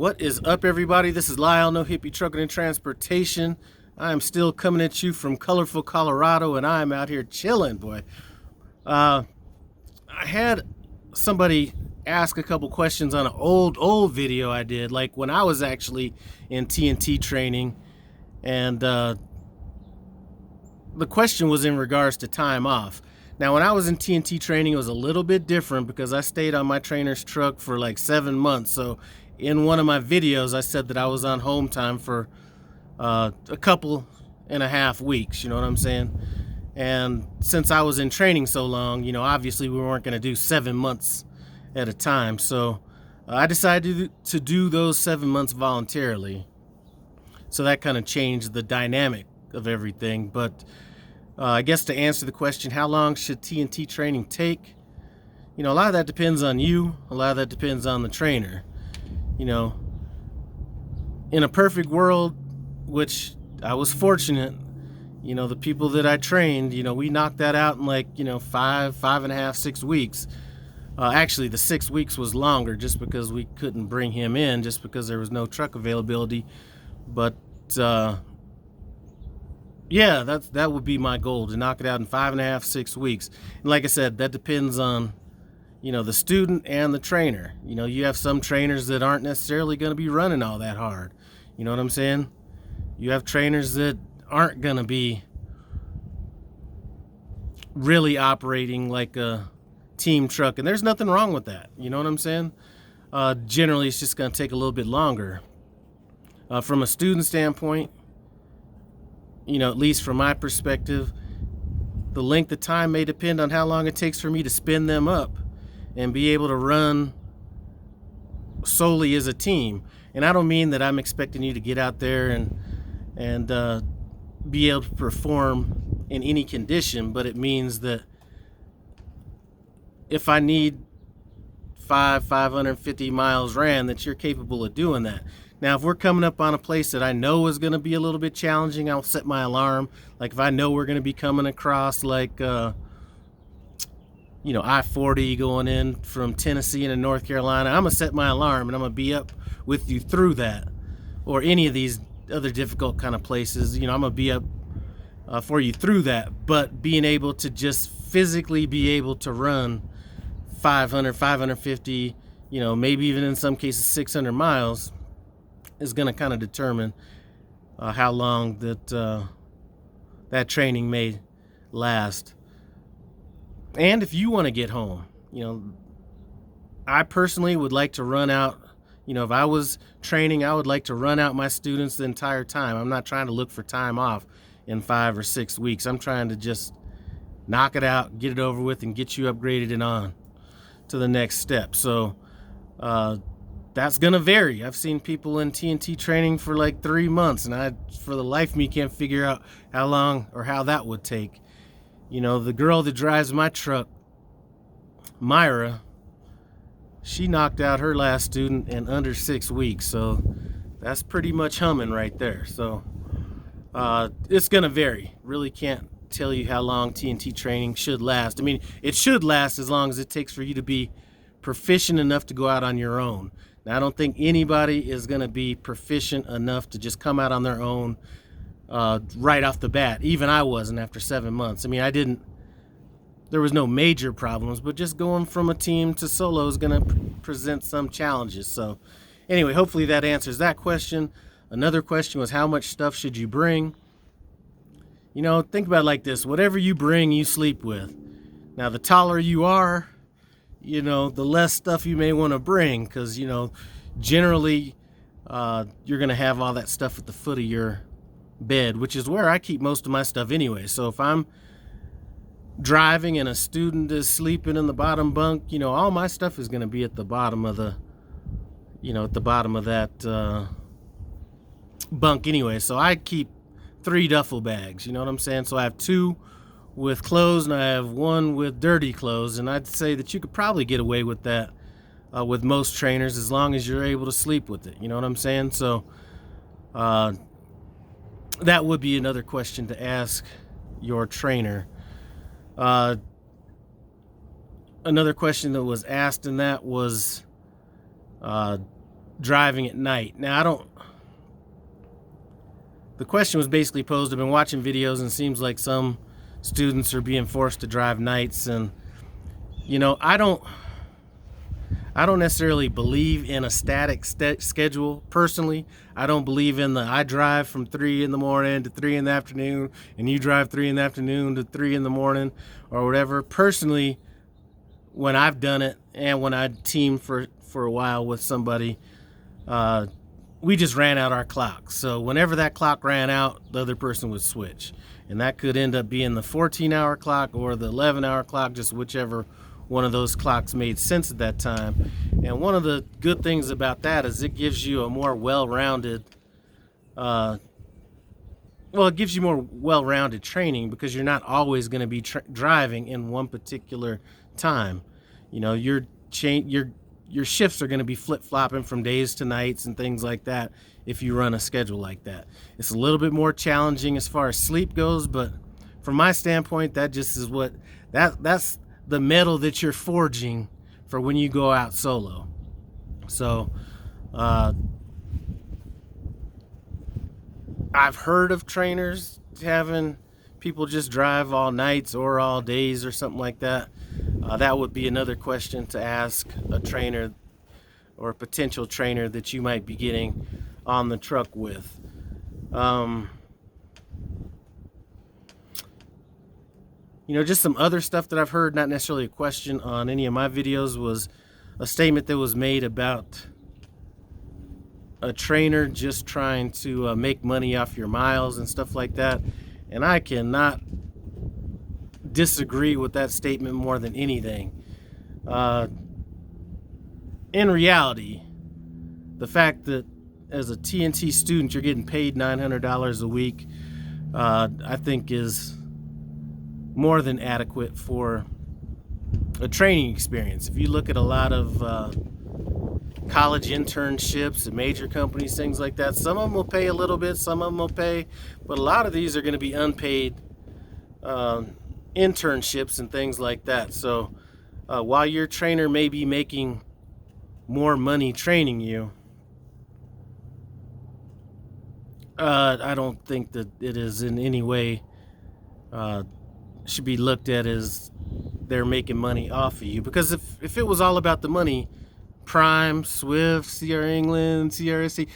What is up, everybody? This is Lyle, No Hippie Trucking and Transportation. I am still coming at you from colorful Colorado, and I'm out here chilling, boy. I had somebody ask a couple questions on an old video I did, like when I was actually in TNT training, and the question was in regards to time off. Now, when I was in TNT training, it was a little bit different because I stayed on my trainer's truck for like 7 months. So in one of my videos, I said that I was on home time for a couple and a half weeks, you know what I'm saying? And since I was in training so long, obviously we weren't going to do 7 months at a time. So I decided to do those 7 months voluntarily. So that kind of changed the dynamic of everything. But I guess to answer the question, how long should TNT training take? A lot of that depends on you. A lot of that depends on the trainer. In a perfect world, which I was fortunate, the people that I trained, we knocked that out in like, 5.5, 6 weeks. Actually, the 6 weeks was longer just because we couldn't bring him in, just because there was no truck availability. But yeah, that would be my goal, to knock it out in 5.5, 6 weeks. And like I said, that depends on, the student and the trainer. You have some trainers that aren't necessarily going to be running all that hard. You know what I'm saying? You have trainers that aren't going to be really operating like a team truck, and there's nothing wrong with that. You know what I'm saying? Generally, it's just going to take a little bit longer. From a student standpoint, at least from my perspective, the length of time may depend on how long it takes for me to spin them up and be able to run solely as a team. And I don't mean that I'm expecting you to get out there and be able to perform in any condition, but it means that if I need 550 miles ran, that you're capable of doing that. Now, if we're coming up on a place that I know is going to be a little bit challenging, I'll set my alarm. Like if I know we're going to be coming across like, I-40 going in from Tennessee into North Carolina, I'm going to set my alarm and I'm going to be up with you through that. Or any of these other difficult kind of places, I'm going to be up for you through that. But being able to just physically be able to run 500, 550, maybe even in some cases 600 miles, is going to kind of determine how long that training may last. And if you want to get home, I personally would like to run out, if I was training, I would like to run out my students the entire time. I'm not trying to look for time off in 5 or 6 weeks. I'm trying to just knock it out, get it over with, and get you upgraded and on to the next step. So that's going to vary. I've seen people in TNT training for like 3 months, and I, for the life of me, can't figure out how long or how that would take. The girl that drives my truck, Myra, she knocked out her last student in under 6 weeks. So that's pretty much humming right there. So it's going to vary. Really can't tell you how long TNT training should last. I mean, it should last as long as it takes for you to be proficient enough to go out on your own. Now, I don't think anybody is going to be proficient enough to just come out on their own right off the bat. Even I wasn't after 7 months. I mean, there was no major problems, but just going from a team to solo is going to present some challenges. So anyway, hopefully that answers that question. Another question was, how much stuff should you bring? Think about it like this. Whatever you bring, you sleep with. Now, the taller you are, the less stuff you may want to bring, because, generally you're going to have all that stuff at the foot of your bed, which is where I keep most of my stuff anyway. So if I'm driving and a student is sleeping in the bottom bunk, all my stuff is going to be at the bottom of the, at the bottom of that bunk anyway. So I keep 3 duffel bags, you know what I'm saying? So I have 2 with clothes and I have 1 with dirty clothes, and I'd say that you could probably get away with that with most trainers as long as you're able to sleep with it, you know what I'm saying? So that would be another question to ask your trainer. Another question that was asked in that was driving at night. Now, the question was basically posed, I've been watching videos and it seems like some students are being forced to drive nights, and I don't necessarily believe in a static schedule personally. I don't believe in I drive from 3 in the morning to 3 in the afternoon, and you drive 3 in the afternoon to 3 in the morning, or whatever. Personally, when I've done it and when I teamed for a while with somebody, we just ran out our clock. So whenever that clock ran out, the other person would switch. And that could end up being the 14-hour clock or the 11-hour clock, just whichever one of those clocks made sense at that time. And one of the good things about that is it gives you a more well-rounded, it gives you more well-rounded training, because you're not always going to be driving in one particular time. Your shifts are going to be flip-flopping from days to nights and things like that if you run a schedule like that. It's a little bit more challenging as far as sleep goes, but from my standpoint, that just is that's the metal that you're forging for when you go out solo. So I've heard of trainers having people just drive all nights or all days or something like that. That would be another question to ask a trainer or a potential trainer that you might be getting on the truck with. Just some other stuff that I've heard, not necessarily a question on any of my videos, was a statement that was made about a trainer just trying to make money off your miles and stuff like that. And I cannot disagree with that statement more than anything. In reality, the fact that as a TNT student you're getting paid $900 a week, I think is more than adequate for a training experience. If you look at a lot of college internships at major companies, things like that, some of them will pay a little bit, some of them will pay, but a lot of these are going to be unpaid internships and things like that. So while your trainer may be making more money training you, I don't think that it is in any way should be looked at as they're making money off of you. Because if it was all about the money, Prime, Swift, Sierra England, CRSC,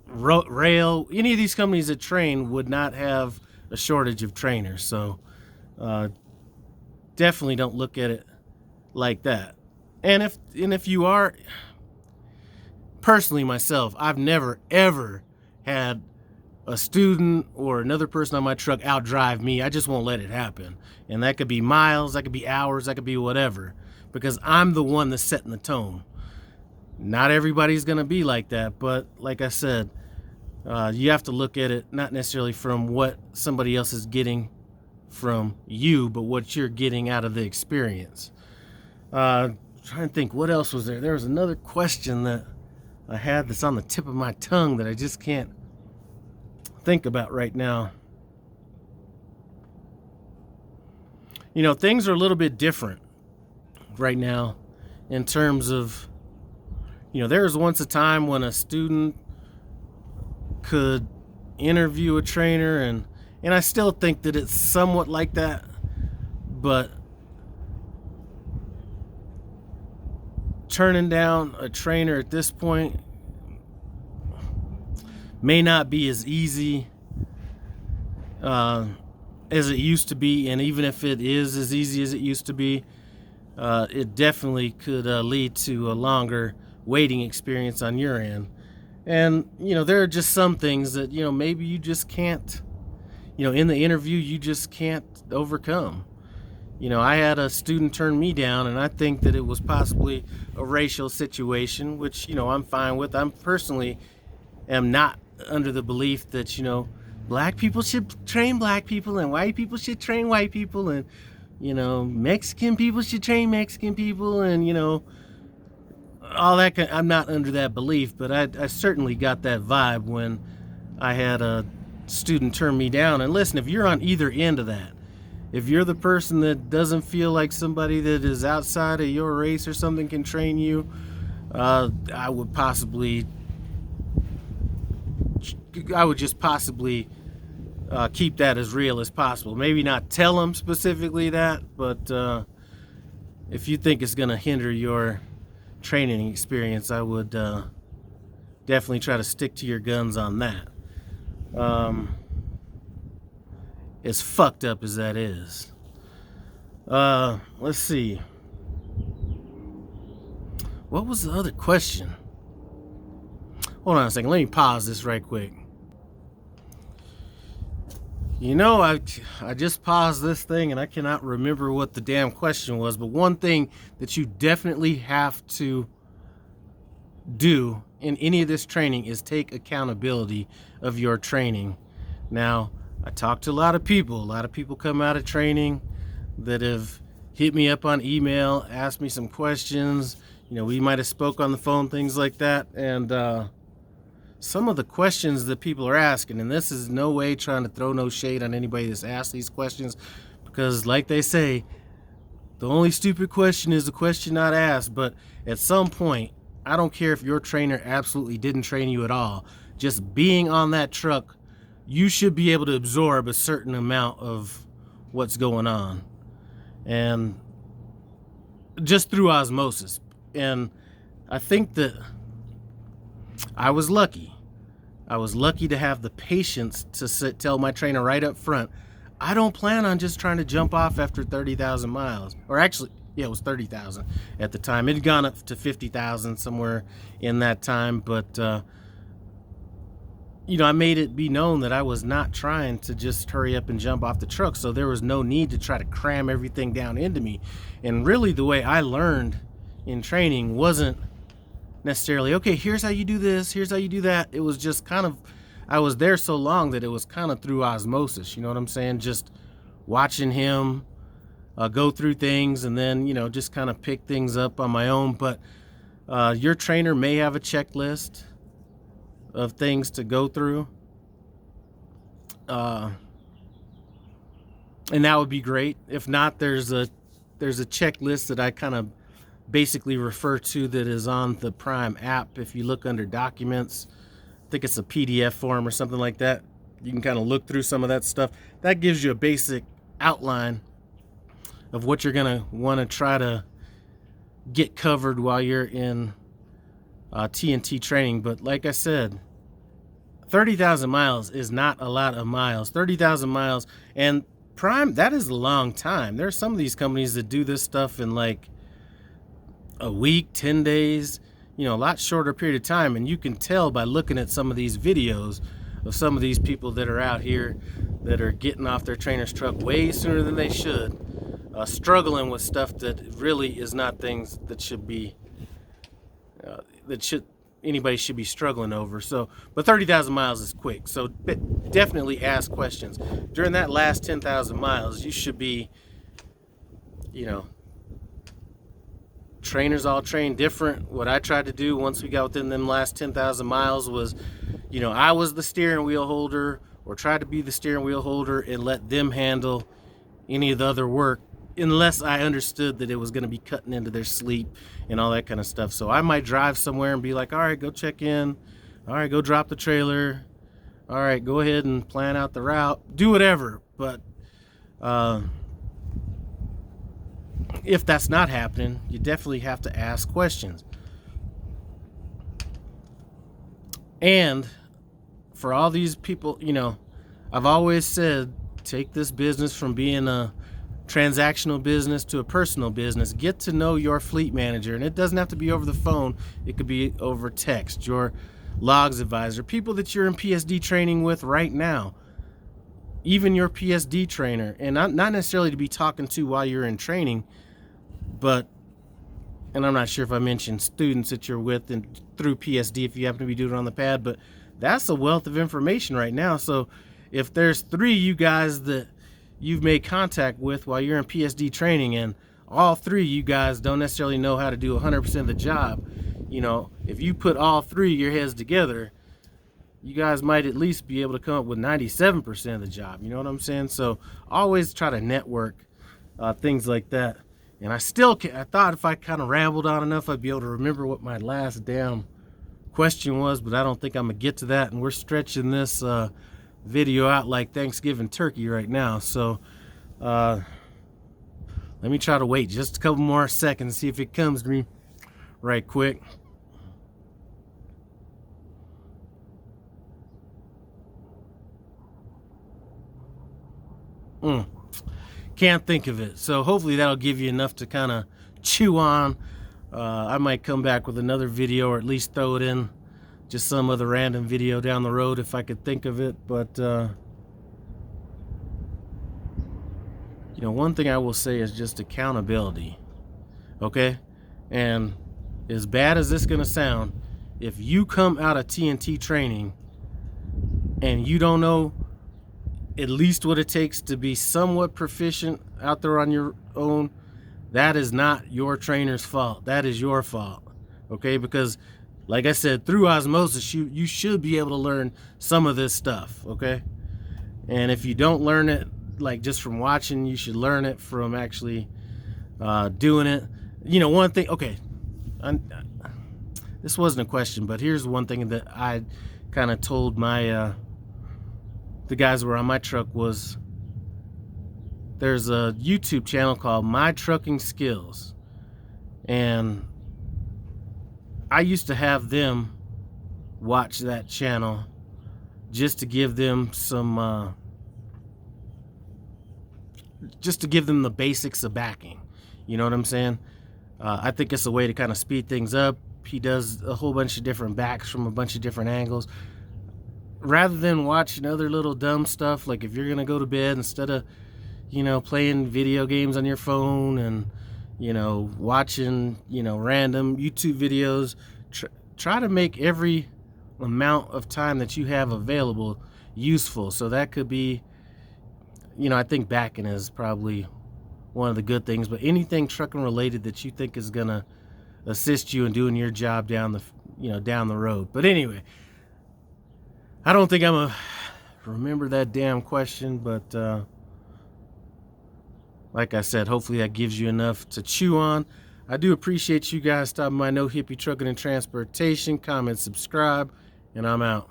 Rail, any of these companies that train would not have a shortage of trainers. So definitely don't look at it like that. And if you are, personally myself, I've never ever had a student or another person on my truck outdrive me. I just won't let it happen. And that could be miles, that could be hours, that could be whatever, because I'm the one that's setting the tone. Not everybody's going to be like that, but like I said, you have to look at it not necessarily from what somebody else is getting from you, but what you're getting out of the experience. Trying to think, what else was there? There was another question that I had that's on the tip of my tongue that I just can't think about right now. Things are a little bit different right now in terms of, there was once a time when a student could interview a trainer, and I still think that it's somewhat like that, but turning down a trainer at this point may not be as easy as it used to be. And even if it is as easy as it used to be, it definitely could lead to a longer waiting experience on your end. And there are just some things that maybe you just can't, in the interview you just can't overcome. I had a student turn me down, and I think that it was possibly a racial situation, which I'm fine with. I'm personally am not under the belief that black people should train black people and white people should train white people, and Mexican people should train Mexican people, and all that. I'm not under that belief, but I certainly got that vibe when I had a student turn me down. And listen, if you're on either end of that, if you're the person that doesn't feel like somebody that is outside of your race or something can train you, I would just possibly keep that as real as possible. Maybe not tell them specifically that, but if you think it's going to hinder your training experience, I would definitely try to stick to your guns on that. As fucked up as that is. Let's see. What was the other question? Hold on a second. Let me pause this right quick. You know, I just paused this thing and I cannot remember what the damn question was, but one thing that you definitely have to do in any of this training is take accountability of your training. Now, I talked to a lot of people come out of training that have hit me up on email, asked me some questions. You know, we might have spoke on the phone, things like that. And some of the questions that people are asking, and this is no way trying to throw no shade on anybody that's asked these questions, because like they say, the only stupid question is the question not asked. But at some point, I don't care if your trainer absolutely didn't train you at all, just being on that truck, you should be able to absorb a certain amount of what's going on, and just through osmosis. And I think that I was lucky to have the patience to tell my trainer right up front, I don't plan on just trying to jump off after 30,000 miles. Or actually, yeah, it was 30,000 at the time. It had gone up to 50,000 somewhere in that time. But, you know, I made it be known that I was not trying to just hurry up and jump off the truck. So there was no need to try to cram everything down into me. And really the way I learned in training wasn't necessarily, okay, here's how you do this, here's how you do that. It was just kind of, I was there so long that it was kind of through osmosis, you know what I'm saying? Just watching him go through things, and then, you know, just kind of pick things up on my own. But your trainer may have a checklist of things to go through, and that would be great. If not, there's a checklist that I kind of basically refer to that is on the Prime app. If you look under documents, I think it's a PDF form or something like that. You can kind of look through some of that stuff. That gives you a basic outline of what you're going to want to try to get covered while you're in TNT training. But like I said, 30,000 miles is not a lot of miles. 30,000 miles, and Prime, that is a long time. There are some of these companies that do this stuff in like a week, 10 days, you know, a lot shorter period of time. And you can tell by looking at some of these videos of some of these people that are out here that are getting off their trainer's truck way sooner than they should, struggling with stuff that really is not things that should be, anybody should be struggling over. So, but 30,000 miles is quick. So definitely ask questions. During that last 10,000 miles, you should be, you know, trainers all train different. What I tried to do once we got within them last 10,000 miles was, you know, I was the steering wheel holder, or tried to be the steering wheel holder, and let them handle any of the other work, unless I understood that it was going to be cutting into their sleep and all that kind of stuff. So I might drive somewhere and be like, all right, go check in. All right, go drop the trailer. All right, go ahead and plan out the route. Do whatever. But if that's not happening, you definitely have to ask questions. And for all these people, you know, I've always said, take this business from being a transactional business to a personal business. Get to know your fleet manager, and it doesn't have to be over the phone. It could be over text. Your logs advisor, people that you're in PSD training with right now, even your PSD trainer, and not necessarily to be talking to while you're in training, but, and I'm not sure if I mentioned students that you're with and through PSD if you happen to be doing it on the pad, but that's a wealth of information right now. So if there's 3 you guys that you've made contact with while you're in PSD training, and all 3 you guys don't necessarily know how to do 100% of the job, you know, if you put all 3 of your heads together, you guys might at least be able to come up with 97% of the job. You know what I'm saying? So always try to network, things like that. And I thought if I kind of rambled on enough, I'd be able to remember what my last damn question was, but I don't think I'm gonna get to that. And we're stretching this video out like Thanksgiving turkey right now. So let me try to wait just a couple more seconds, see if it comes to me right quick. Can't think of it. So hopefully that'll give you enough to kind of chew on. I might come back with another video, or at least throw it in just some other random video down the road if I could think of it. But you know, one thing I will say is just accountability. Okay? And as bad as this is gonna sound, if you come out of TNT training and you don't know at least what it takes to be somewhat proficient out there on your own, that is not your trainer's fault. That is your fault. Okay? Because like I said, through osmosis, you should be able to learn some of this stuff. Okay? And if you don't learn it like just from watching, you should learn it from actually doing it. You know, one thing, okay, this wasn't a question, but here's one thing that I kind of told my the guys who were on my truck was, there's a YouTube channel called My Trucking Skills, and I used to have them watch that channel just to give them some just to give them the basics of backing. You know what I'm saying? I think it's a way to kind of speed things up. He does a whole bunch of different backs from a bunch of different angles. Rather than watching other little dumb stuff, like if you're gonna go to bed, instead of, you know, playing video games on your phone and, you know, watching, you know, random YouTube videos, try to make every amount of time that you have available useful. So that could be, you know, I think backing is probably one of the good things, but anything trucking related that you think is gonna assist you in doing your job down the road. But anyway, I don't think I'm gonna remember that damn question, but like I said, hopefully that gives you enough to chew on. I do appreciate you guys stopping by No Hippie Trucking and Transportation. Comment, subscribe, and I'm out.